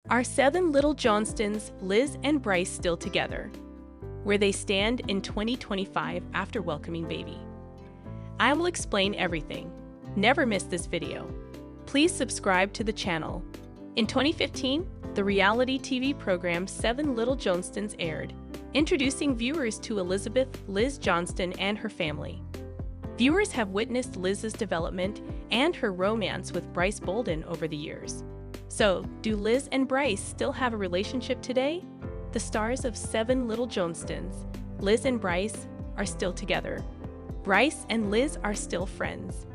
Are 7 little Johnstons, Liz and Brice, still together? Where they stand in 2025 after welcoming baby? I will explain everything. Never miss this video. Please subscribe to the channel. In 2015, the reality TV program 7 Little Johnstons aired, introducing viewers to Elizabeth Liz Johnston and her family. Viewers have witnessed Liz's development and her romance with Brice Bolden over the years. So, do Liz and Brice still have a relationship today? The stars of 7 Little Johnstons, Liz and Brice, are still together. Brice and Liz are still friends.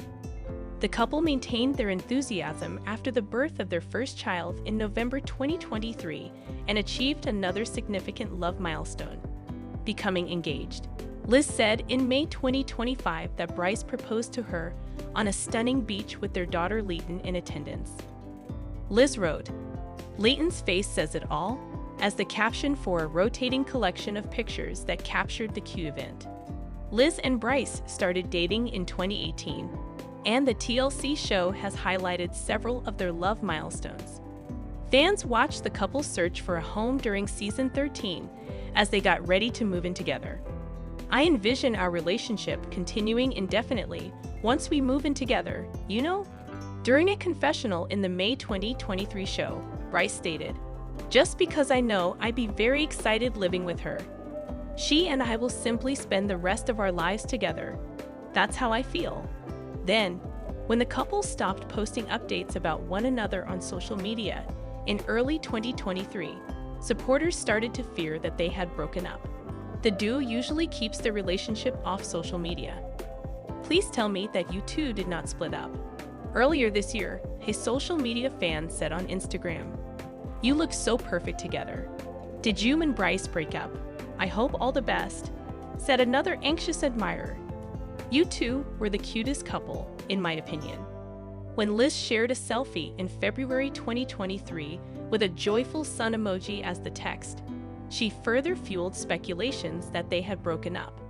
The couple maintained their enthusiasm after the birth of their first child in November 2023 and achieved another significant love milestone, becoming engaged. Liz said in May 2025 that Brice proposed to her on a stunning beach with their daughter Leighton in attendance. Liz wrote, "Leighton's face says it all," as the caption for a rotating collection of pictures that captured the Q event. Liz and Brice started dating in 2018, and the TLC show has highlighted several of their love milestones. Fans watched the couple's search for a home during season 13 as they got ready to move in together. "I envision our relationship continuing indefinitely once we move in together, you know?" During a confessional in the May 2023 show, Brice stated, "Just because I know I'd be very excited living with her. She and I will simply spend the rest of our lives together. That's how I feel." Then, when the couple stopped posting updates about one another on social media in early 2023, supporters started to fear that they had broken up. The duo usually keeps their relationship off social media. "Please tell me that you two did not split up." Earlier this year, a social media fan said on Instagram, "You look so perfect together. Did you and Brice break up? I hope all the best," said another anxious admirer. "You two were the cutest couple, in my opinion." When Liz shared a selfie in February 2023 with a joyful sun emoji as the text, she further fueled speculations that they had broken up.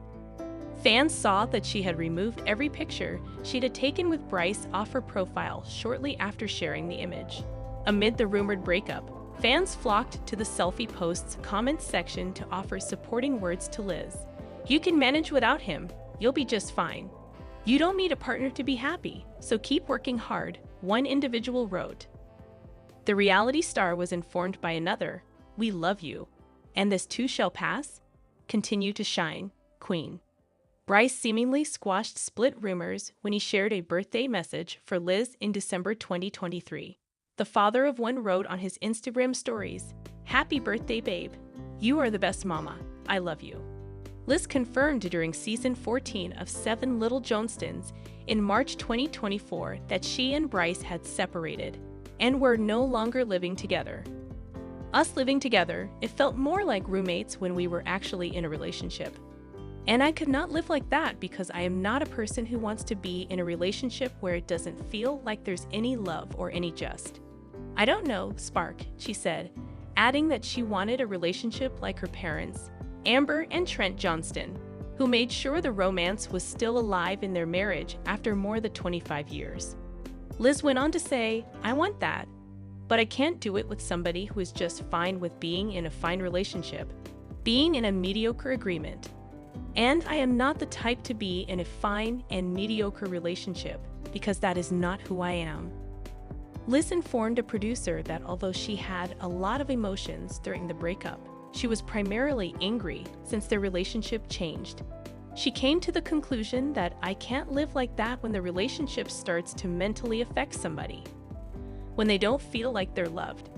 Fans saw that she had removed every picture she'd taken with Brice off her profile shortly after sharing the image. Amid the rumored breakup, fans flocked to the selfie post's comments section to offer supporting words to Liz. "You can manage without him. You'll be just fine. You don't need a partner to be happy, so keep working hard," one individual wrote. The reality star was informed by another, "We love you, and this too shall pass. Continue to shine, Queen." Brice seemingly squashed split rumors when he shared a birthday message for Liz in December 2023. The father of one wrote on his Instagram stories, "Happy birthday, babe. You are the best mama. I love you." Liz confirmed during season 14 of 7 Little Johnstons in March 2024 that she and Brice had separated and were no longer living together. "Us living together, it felt more like roommates when we were actually in a relationship. And I could not live like that because I am not a person who wants to be in a relationship where it doesn't feel like there's any love or any just. I don't know, spark," she said, adding that she wanted a relationship like her parents, Amber and Trent Johnston, who made sure the romance was still alive in their marriage after more than 25 years. Liz went on to say, "I want that, but I can't do it with somebody who is just fine with being in a fine relationship, being in a mediocre agreement. And I am not the type to be in a fine and mediocre relationship because that is not who I am." Liz informed a producer that although she had a lot of emotions during the breakup, she was primarily angry since their relationship changed. She came to the conclusion that "I can't live like that when the relationship starts to mentally affect somebody, when they don't feel like they're loved,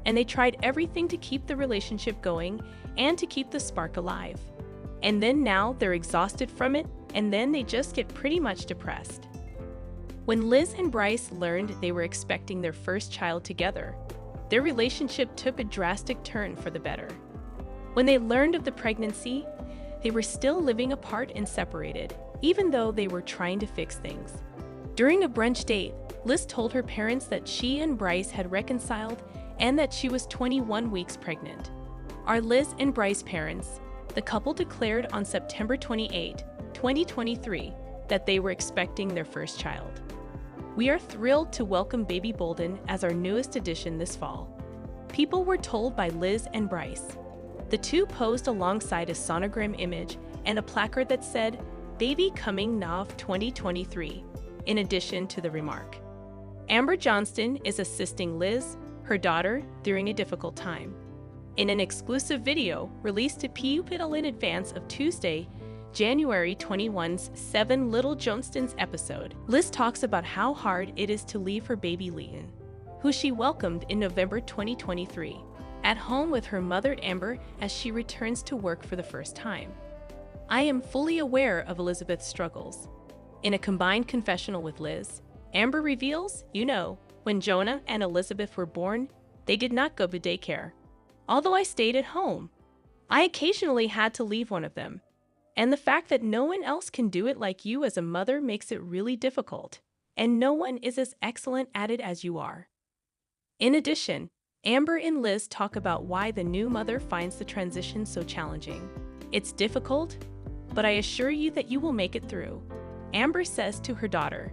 and they tried everything to keep the relationship going and to keep the spark alive. And then now they're exhausted from it, and then they just get pretty much depressed." When Liz and Brice learned they were expecting their first child together, their relationship took a drastic turn for the better. When they learned of the pregnancy, they were still living apart and separated, even though they were trying to fix things. During a brunch date, Liz told her parents that she and Brice had reconciled and that she was 21 weeks pregnant. Our Liz and Brice parents, the couple declared on September 28, 2023, that they were expecting their first child. "We are thrilled to welcome baby Bolden as our newest addition this fall. People were told by Liz and Brice. The two posed alongside a sonogram image and a placard that said, "Baby coming Nov 2023, in addition to the remark. Amber Johnston is assisting Liz, her daughter, during a difficult time. In an exclusive video released to People in advance of Tuesday, January 21's 7 Little Johnstons episode, Liz talks about how hard it is to leave her baby Leighton, who she welcomed in November 2023, at home with her mother Amber as she returns to work for the first time. I am fully aware of Elizabeth's struggles. In a combined confessional with Liz, Amber reveals, when Jonah and Elizabeth were born, they did not go to daycare. Although I stayed at home, I occasionally had to leave one of them. And the fact that no one else can do it like you as a mother makes it really difficult, and no one is as excellent at it as you are." In addition, Amber and Liz talk about why the new mother finds the transition so challenging. "It's difficult, but I assure you that you will make it through," Amber says to her daughter.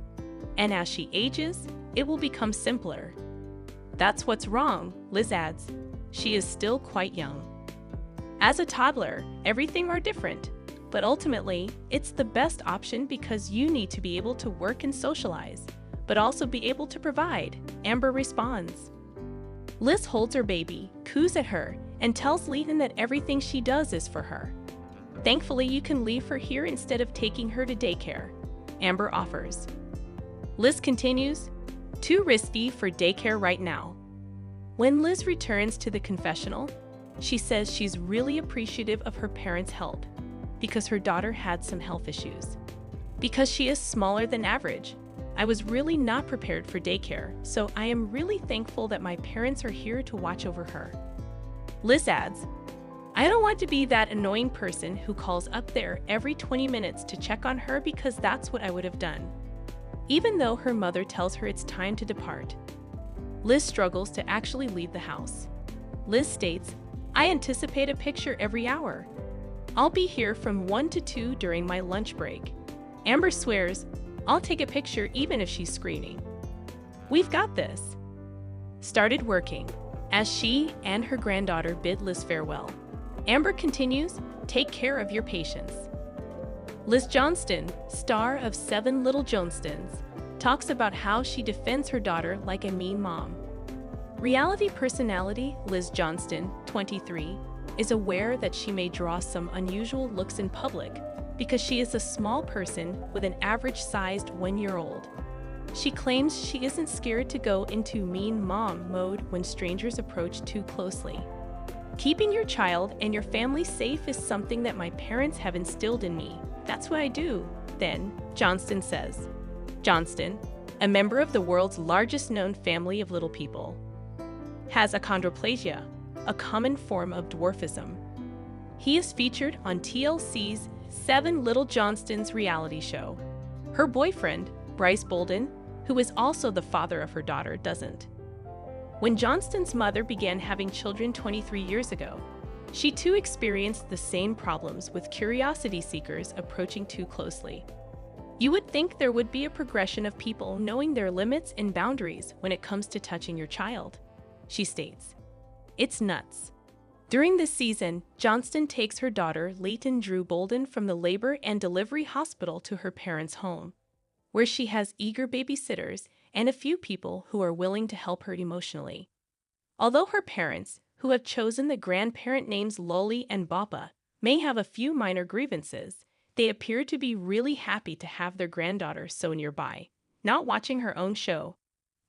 "And as she ages, it will become simpler." "That's what's wrong," Liz adds. "She is still quite young. As a toddler, everything are different. But ultimately, it's the best option because you need to be able to work and socialize, but also be able to provide," Amber responds. Liz holds her baby, coos at her, and tells Leighton that everything she does is for her. "Thankfully, you can leave her here instead of taking her to daycare," Amber offers. Liz continues, "Too risky for daycare right now." When Liz returns to the confessional, she says she's really appreciative of her parents' help because her daughter had some health issues. "Because she is smaller than average, I was really not prepared for daycare, so I am really thankful that my parents are here to watch over her." Liz adds, "I don't want to be that annoying person who calls up there every 20 minutes to check on her because that's what I would have done." Even though her mother tells her it's time to depart, Liz struggles to actually leave the house. Liz states, "I anticipate a picture every hour. I'll be here from 1 to 2 during my lunch break." Amber swears, "I'll take a picture even if she's screaming." "We've got this." Started working, as she and her granddaughter bid Liz farewell. Amber continues, "Take care of your patients." Liz Johnston, star of 7 Little Johnstons, talks about how she defends her daughter like a mean mom. Reality personality Liz Johnston, 23, is aware that she may draw some unusual looks in public because she is a small person with an average-sized 1-year-old. She claims she isn't scared to go into mean mom mode when strangers approach too closely. "Keeping your child and your family safe is something that my parents have instilled in me. That's what I do," then, Johnston says. Johnston, a member of the world's largest known family of little people, has achondroplasia, a common form of dwarfism. He is featured on TLC's 7 Little Johnstons reality show. Her boyfriend, Brice Bolden, who is also the father of her daughter, doesn't. When Johnston's mother began having children 23 years ago, she too experienced the same problems with curiosity seekers approaching too closely. "You would think there would be a progression of people knowing their limits and boundaries when it comes to touching your child," she states. "It's nuts." During this season, Johnston takes her daughter, Leighton Drew Bolden, from the labor and delivery hospital to her parents' home, where she has eager babysitters and a few people who are willing to help her emotionally. Although her parents, who have chosen the grandparent names Loli and Bappa, may have a few minor grievances, they appear to be really happy to have their granddaughter so nearby, not watching her own show.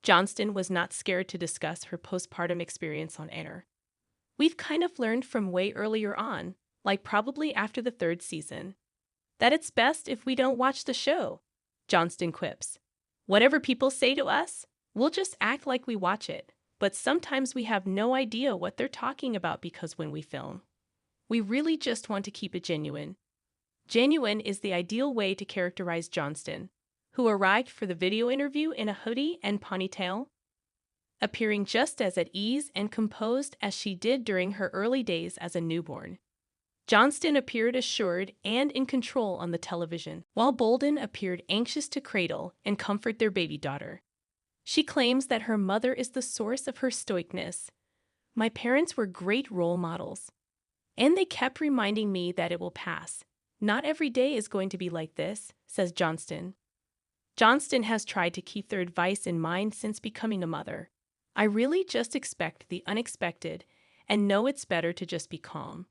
Johnston was not scared to discuss her postpartum experience on air. "We've kind of learned from way earlier on, like probably after the 3rd season, that it's best if we don't watch the show," Johnston quips. "Whatever people say to us, we'll just act like we watch it, but sometimes we have no idea what they're talking about because when we film, we really just want to keep it genuine." Genuine is the ideal way to characterize Johnston, who arrived for the video interview in a hoodie and ponytail, appearing just as at ease and composed as she did during her early days as a newborn. Johnston appeared assured and in control on the television, while Bolden appeared anxious to cradle and comfort their baby daughter. She claims that her mother is the source of her stoicness, My parents were great role models, and they kept reminding me that it will pass. Not every day is going to be like this, says Johnston. Johnston has tried to keep their advice in mind since becoming a mother. I really just expect the unexpected and know it's better to just be calm.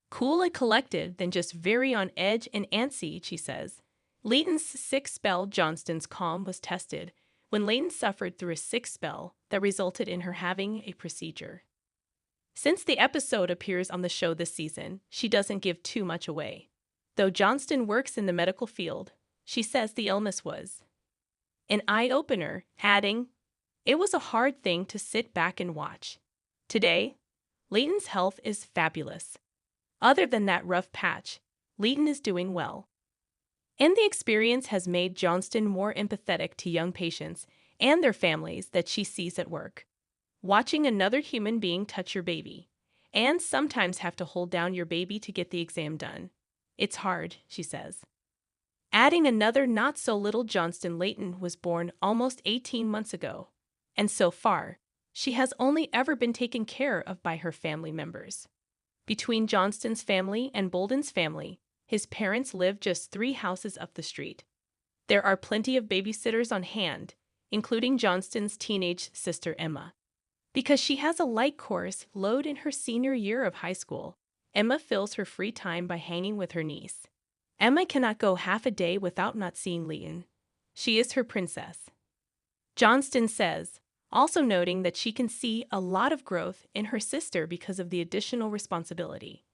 Cool and collected than just very on edge and antsy, she says. Leighton's sick spell. Johnston's calm was tested when Leighton suffered through a sick spell that resulted in her having a procedure. Since the episode appears on the show this season, she doesn't give too much away. Though Johnston works in the medical field, she says the illness was an eye-opener, adding, "It was a hard thing to sit back and watch. Today, Leighton's health is fabulous. Other than that rough patch, Leighton is doing well." And the experience has made Johnston more empathetic to young patients and their families that she sees at work. Watching another human being touch your baby, and sometimes have to hold down your baby to get the exam done. It's hard, she says. Adding another not-so-little Johnston. Leighton was born almost 18 months ago, and so far, she has only ever been taken care of by her family members. Between Johnston's family and Bolden's family, his parents live just 3 houses up the street. There are plenty of babysitters on hand, including Johnston's teenage sister Emma. Because she has a light course load in her senior year of high school, Emma fills her free time by hanging with her niece. Emma cannot go half a day without not seeing Leighton. She is her princess. Johnston says, also noting that she can see a lot of growth in her sister because of the additional responsibility.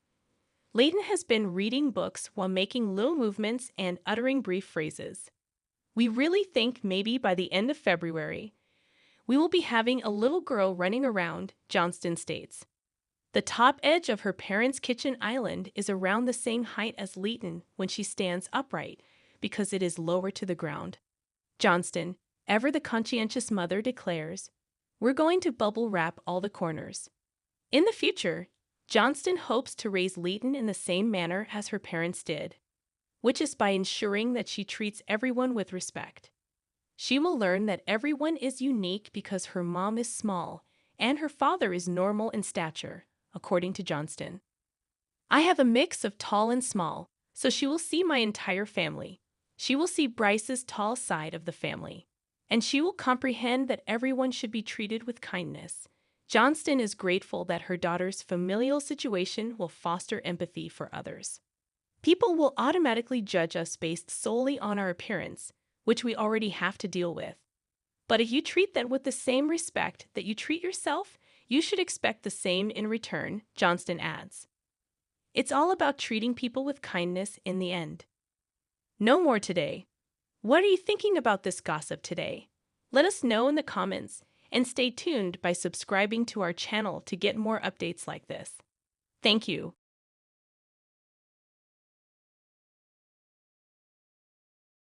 Leighton has been reading books while making little movements and uttering brief phrases. We really think maybe by the end of February, we will be having a little girl running around, Johnston states. The top edge of her parents' kitchen island is around the same height as Leighton when she stands upright, because it is lower to the ground. Johnston, ever the conscientious mother, declares, "We're going to bubble wrap all the corners." In the future, Johnston hopes to raise Leighton in the same manner as her parents did, which is by ensuring that she treats everyone with respect. She will learn that everyone is unique because her mom is small and her father is normal in stature, according to Johnston. I have a mix of tall and small, so she will see my entire family. She will see Brice's tall side of the family, and she will comprehend that everyone should be treated with kindness. Johnston is grateful that her daughter's familial situation will foster empathy for others. People will automatically judge us based solely on our appearance, which we already have to deal with. But if you treat them with the same respect that you treat yourself, you should expect the same in return, Johnston adds. It's all about treating people with kindness in the end. No more today. What are you thinking about this gossip today? Let us know in the comments, and stay tuned by subscribing to our channel to get more updates like this. Thank you.